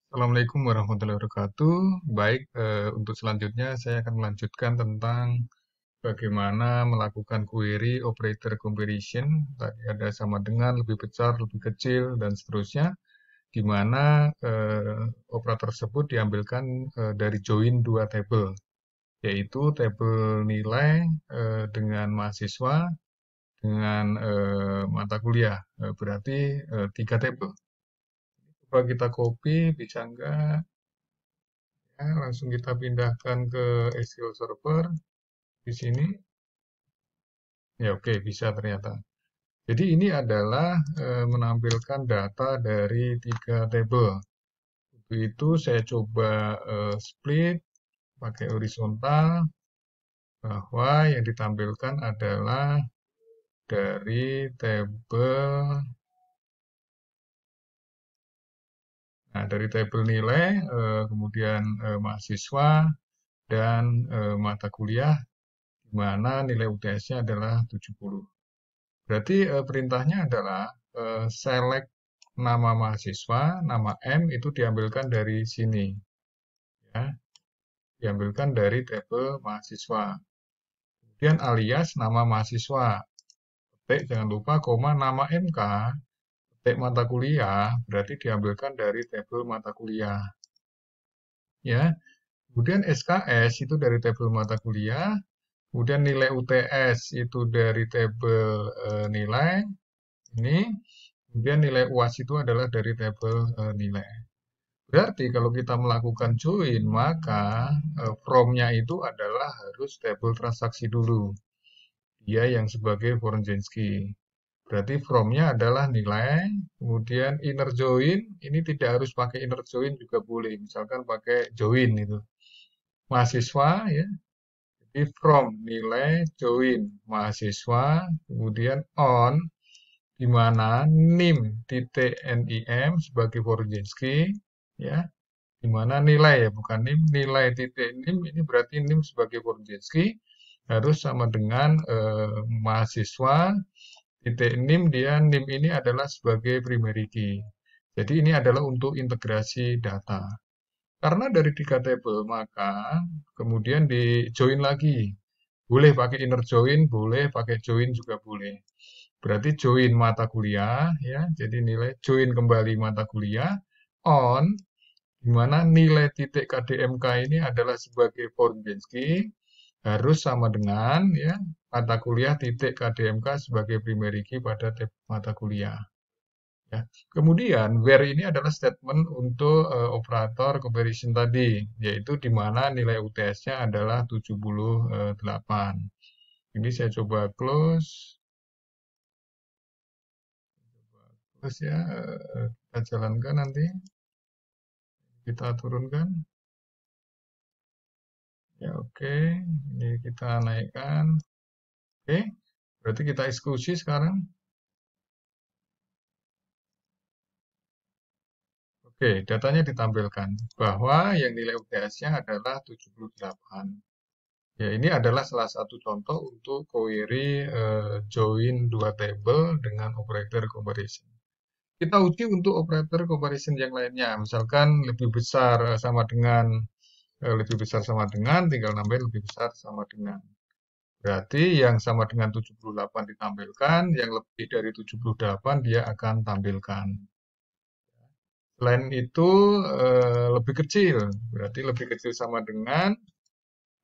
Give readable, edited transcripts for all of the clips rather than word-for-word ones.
Assalamualaikum warahmatullahi wabarakatuh. Baik, untuk selanjutnya saya akan melanjutkan tentang bagaimana melakukan query operator comparison. Tadi ada sama dengan, lebih besar, lebih kecil, dan seterusnya, di mana operator tersebut diambilkan dari join dua tabel, yaitu tabel nilai dengan mahasiswa dengan mata kuliah. Berarti tiga tabel. Coba kita copy, bisa enggak? Ya, langsung kita pindahkan ke SQL Server di sini. Ya, oke, bisa ternyata. Jadi ini adalah menampilkan data dari tiga tabel. Untuk itu saya coba split pakai horizontal, bahwa yang ditampilkan adalah dari tabel, nah dari tabel nilai, kemudian mahasiswa dan mata kuliah, di mana nilai UTS-nya adalah 70. Berarti perintahnya adalah select nama mahasiswa, nama M itu diambilkan dari sini, ya, diambilkan dari tabel mahasiswa. Kemudian alias nama mahasiswa, petik jangan lupa koma nama MK, petik mata kuliah, berarti diambilkan dari tabel mata kuliah, ya. Kemudian SKS itu dari tabel mata kuliah, kemudian nilai UTS itu dari tabel nilai ini. Kemudian nilai UAS itu adalah dari tabel nilai. Berarti kalau kita melakukan join, maka from-nya itu adalah harus tabel transaksi dulu. Dia yang sebagai Woronzinski. Berarti from-nya adalah nilai, kemudian inner join, ini tidak harus pakai inner join juga boleh. Misalkan pakai join itu. Mahasiswa, ya. Jadi from nilai join mahasiswa, kemudian on, di mana nim.nim sebagai Woronzinski, ya, di mana nilai ya bukan nim, nilai titik nim ini berarti nim sebagai Woronzinski harus sama dengan mahasiswa titik nim, dia nim ini adalah sebagai primary key. Jadi ini adalah untuk integrasi data. Karena dari tiga tabel, maka kemudian di join lagi. Boleh pakai inner join, boleh pakai join juga boleh. Berarti join mata kuliah, ya. Jadi nilai join kembali mata kuliah on, di mana nilai titik KDMK ini adalah sebagai Woronzinski harus sama dengan, ya, mata kuliah titik KDMK sebagai primary key pada mata kuliah. Ya. Kemudian where ini adalah statement untuk operator comparison tadi, yaitu di mana nilai UTS-nya adalah 78. Ini saya coba close. Terus ya, kita jalankan nanti. Kita turunkan. Ya, oke. Ini kita naikkan. Oke. Berarti kita eksekusi sekarang. Oke, datanya ditampilkan bahwa yang nilai UTS-nya adalah 78. Ya, ini adalah salah satu contoh untuk query join dua table dengan operator comparison. Kita uji untuk operator comparison yang lainnya. Misalkan lebih besar sama dengan, lebih besar sama dengan, tinggal nambahin lebih besar sama dengan. Berarti yang sama dengan 78 ditampilkan, yang lebih dari 78 dia akan tampilkan. Selain itu, lebih kecil, berarti lebih kecil sama dengan,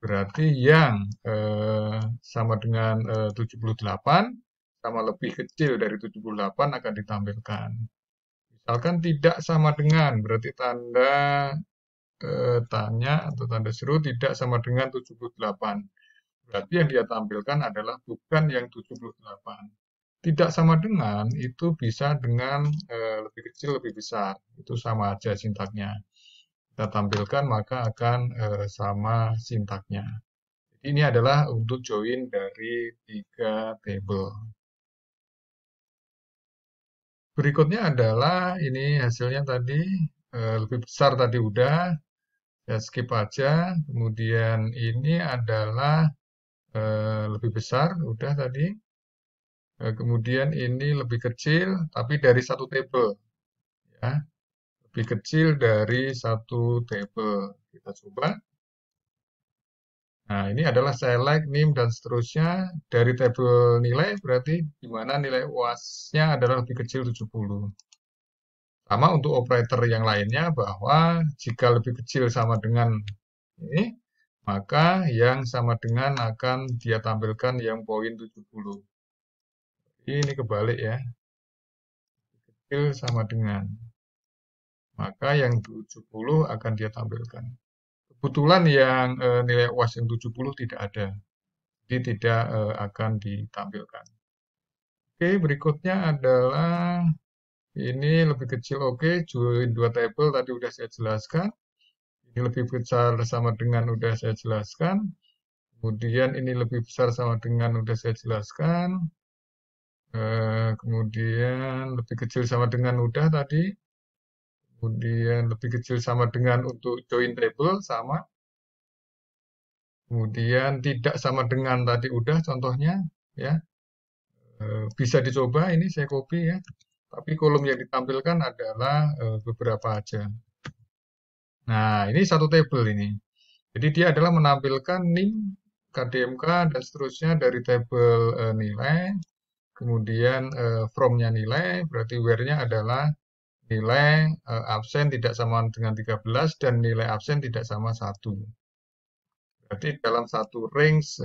berarti yang sama dengan 78 sama lebih kecil dari 78 akan ditampilkan. Misalkan tidak sama dengan, berarti tanda tanya atau tanda seru tidak sama dengan 78. Berarti yang dia tampilkan adalah bukan yang 78. Tidak sama dengan itu bisa dengan lebih kecil, lebih besar. Itu sama aja sintaknya. Kita tampilkan maka akan sama sintaknya. Ini adalah untuk join dari tiga table. Berikutnya adalah ini hasilnya tadi lebih besar tadi udah, ya skip aja. Kemudian ini adalah lebih besar udah tadi. Kemudian ini lebih kecil tapi dari satu table, ya. lebih kecil dari satu tabel. Kita coba. Nah, ini adalah select, name, dan seterusnya. Dari tabel nilai berarti di mana nilai UAS-nya adalah lebih kecil 70. Sama untuk operator yang lainnya bahwa jika lebih kecil sama dengan ini, maka yang sama dengan akan dia tampilkan yang poin 70. Ini kebalik ya. Kecil sama dengan. Maka yang 70 akan dia tampilkan. Kebetulan yang nilai UAS yang 70 tidak ada. Jadi tidak akan ditampilkan. Oke, berikutnya adalah ini lebih kecil, oke, join dua tabel tadi udah saya jelaskan. Ini lebih besar sama dengan udah saya jelaskan. Kemudian ini lebih besar sama dengan udah saya jelaskan. Kemudian lebih kecil sama dengan udah tadi. Kemudian lebih kecil sama dengan untuk join table sama. Kemudian tidak sama dengan tadi udah contohnya ya. Bisa dicoba ini saya copy ya. Tapi kolom yang ditampilkan adalah beberapa aja. Nah, ini satu tabel ini. Jadi dia adalah menampilkan NIM, KDMK, dan seterusnya dari tabel nilai. Kemudian from-nya nilai, berarti where-nya adalah nilai absen tidak sama dengan 13 dan nilai absen tidak sama 1. Berarti dalam satu range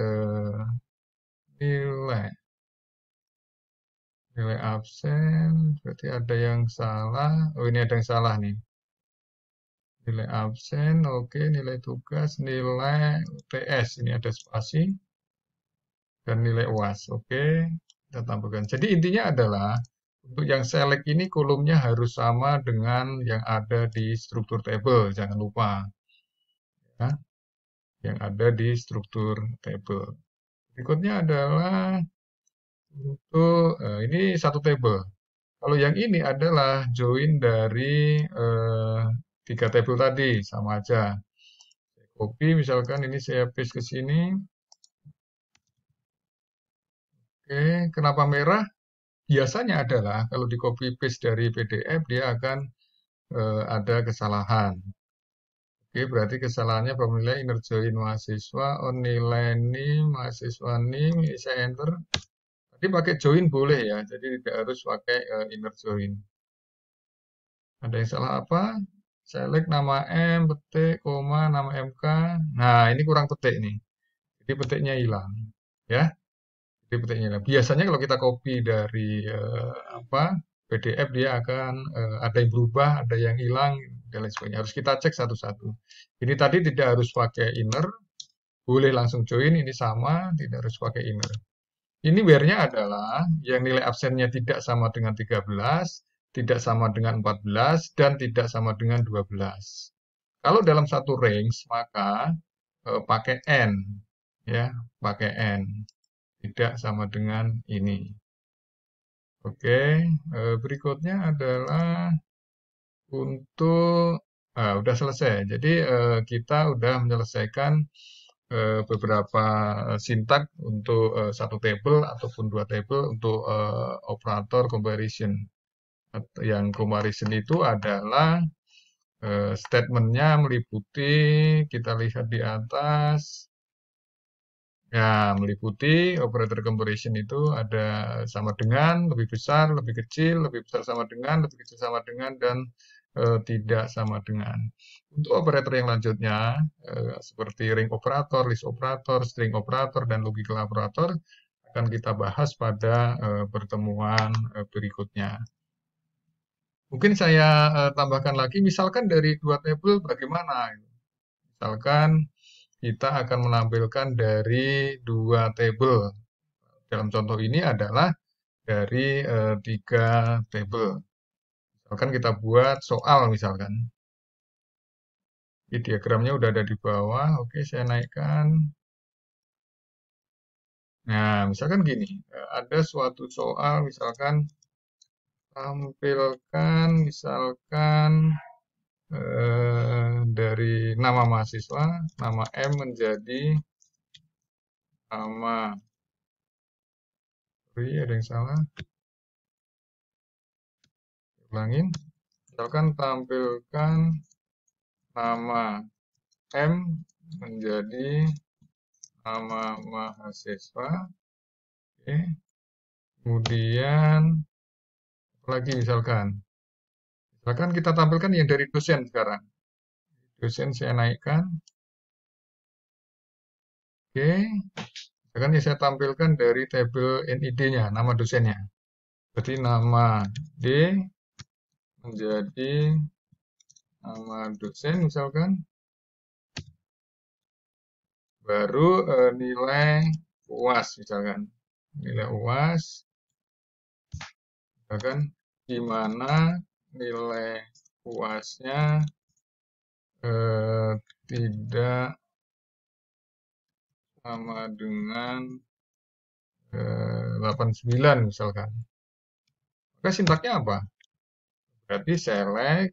nilai absen, berarti ada yang salah. Oh, ini ada yang salah nih. Nilai absen, oke, nilai tugas, nilai UTS, ini ada spasi, dan nilai UAS, oke, kita tambahkan. Jadi intinya adalah, untuk yang select ini kolomnya harus sama dengan yang ada di struktur table, jangan lupa. Ya, yang ada di struktur table. Berikutnya adalah untuk, ini satu table. Kalau yang ini adalah join dari 3 tabel tadi, sama aja. Copy, misalkan ini saya paste ke sini. Oke, kenapa merah? Biasanya adalah kalau di copy paste dari PDF dia akan ada kesalahan. Oke, berarti kesalahannya pemilih inner join mahasiswa on nilai NIM, mahasiswa NIM, saya enter. Tadi pakai join boleh ya, jadi tidak harus pakai inner join. Ada yang salah apa? Select nama M, petik, koma, nama MK. Nah, ini kurang petik nih. Jadi petiknya hilang. Ya, jadi petiknya hilang. Biasanya kalau kita copy dari PDF dia akan ada yang berubah, ada yang hilang, dan lain sebagainya. Harus kita cek satu-satu. Ini tadi tidak harus pakai inner, boleh langsung join, ini sama, tidak harus pakai inner. Ini where-nya adalah yang nilai absennya tidak sama dengan 13, tidak sama dengan 14, dan tidak sama dengan 12. Kalau dalam satu range, maka pakai N. Ya, pakai N. Tidak sama dengan ini. Oke, berikutnya adalah untuk, udah selesai. Jadi kita udah menyelesaikan beberapa sintak untuk satu table ataupun dua table untuk operator comparison. Yang comparison itu adalah statementnya meliputi, kita lihat di atas, ya meliputi operator comparison itu ada sama dengan, lebih besar, lebih kecil, lebih besar sama dengan, lebih kecil sama dengan, dan tidak sama dengan. Untuk operator yang lanjutnya, seperti ring operator, list operator, string operator, dan logical operator, akan kita bahas pada pertemuan berikutnya. Mungkin saya tambahkan lagi, misalkan dari dua tabel bagaimana? Misalkan kita akan menampilkan dari dua tabel. Dalam contoh ini adalah dari 3 tabel. Misalkan kita buat soal misalkan. Ini diagramnya udah ada di bawah. Oke, saya naikkan. Nah, misalkan gini, ada suatu soal misalkan tampilkan misalkan dari nama mahasiswa, nama M menjadi nama, sorry ada yang salah, ulangin, Misalkan tampilkan nama M menjadi nama mahasiswa. Oke. Kemudian lagi misalkan kita tampilkan yang dari dosen sekarang. Dosen saya naikkan. Oke. Misalkan yang saya tampilkan dari tabel NID-nya, nama dosennya. Berarti nama D menjadi nama dosen misalkan. Baru nilai UAS misalkan. Nilai UAS. Misalkan di mana nilai UAS-nya tidak sama dengan 89 misalkan. Maka sintaknya apa? Berarti select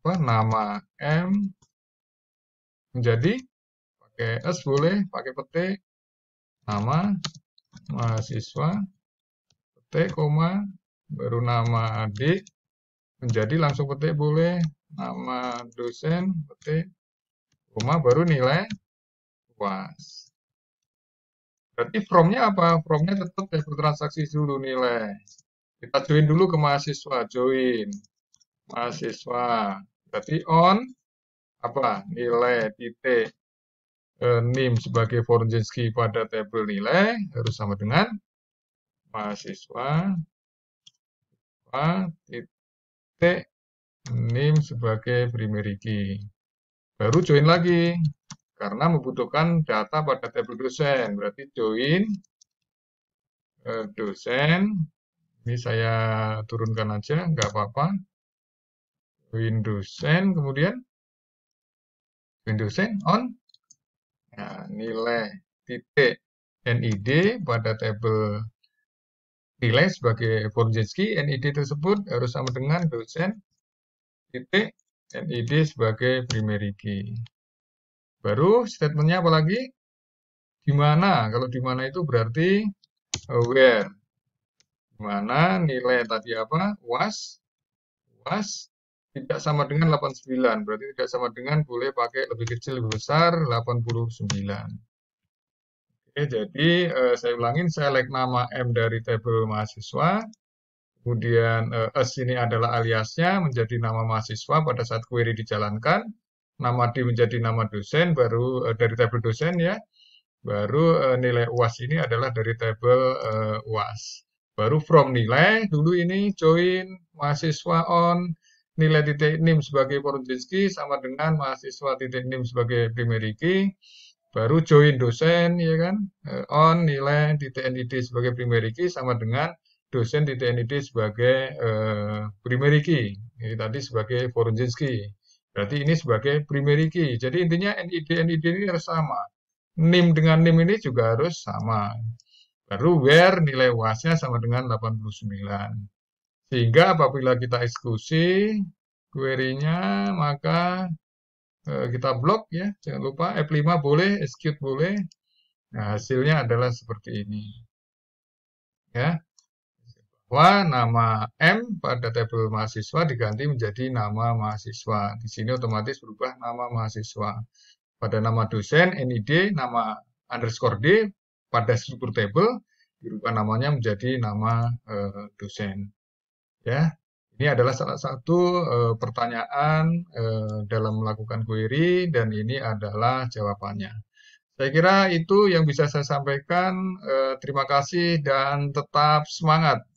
nama M menjadi pakai S boleh, pakai petik nama mahasiswa petik koma baru nama adik menjadi langsung petik boleh nama dosen petik koma baru nilai UAS. Berarti from-nya apa? From-nya tetap tabel transaksi dulu nilai. Kita join dulu ke mahasiswa, join mahasiswa. Berarti on apa? Nilai titik NIM sebagai Fornzinski pada tabel nilai harus sama dengan mahasiswa titik NIM sebagai primary key. Baru join lagi karena membutuhkan data pada tabel dosen. Berarti join dosen. Ini saya turunkan aja, nggak apa-apa. Join dosen, kemudian join dosen on. Nah, nilai titik NID pada tabel nilai sebagai Fornzinski, NID tersebut harus sama dengan dosen titik NID sebagai primary key. Baru statementnya apa lagi? Di mana? Kalau di mana itu berarti where. Di mana nilai tadi apa? UAS tidak sama dengan 89. Berarti tidak sama dengan boleh pakai lebih kecil, lebih besar 89. Oke, jadi saya ulangin, select nama M dari tabel mahasiswa. Kemudian S ini adalah aliasnya menjadi nama mahasiswa pada saat query dijalankan. Nama D menjadi nama dosen, baru dari tabel dosen ya. Baru nilai UAS ini adalah dari tabel UAS. Baru from nilai, dulu ini join mahasiswa on, nilai titik NIM sebagai Fornzinski sama dengan mahasiswa titik NIM sebagai primary key. Baru join dosen, ya kan, on nilai titik NID sebagai primary key sama dengan dosen titik NID sebagai primary key. Ini tadi sebagai Fornzinski. Berarti ini sebagai primary key. Jadi intinya NID ini harus sama. NIM dengan NIM ini juga harus sama. Baru where nilai UAS-nya sama dengan 89. Sehingga apabila kita eksekusi query-nya, maka kita blok ya. Jangan lupa F5 boleh, execute boleh. Nah, hasilnya adalah seperti ini. Ya. Bahwa nama M pada tabel mahasiswa diganti menjadi nama mahasiswa. Di sini otomatis berubah nama mahasiswa. Pada nama dosen, NID, nama underscore D, pada struktur table, dirubah namanya menjadi nama dosen. Ya, ini adalah salah satu pertanyaan dalam melakukan query, dan ini adalah jawabannya. Saya kira itu yang bisa saya sampaikan. Terima kasih dan tetap semangat.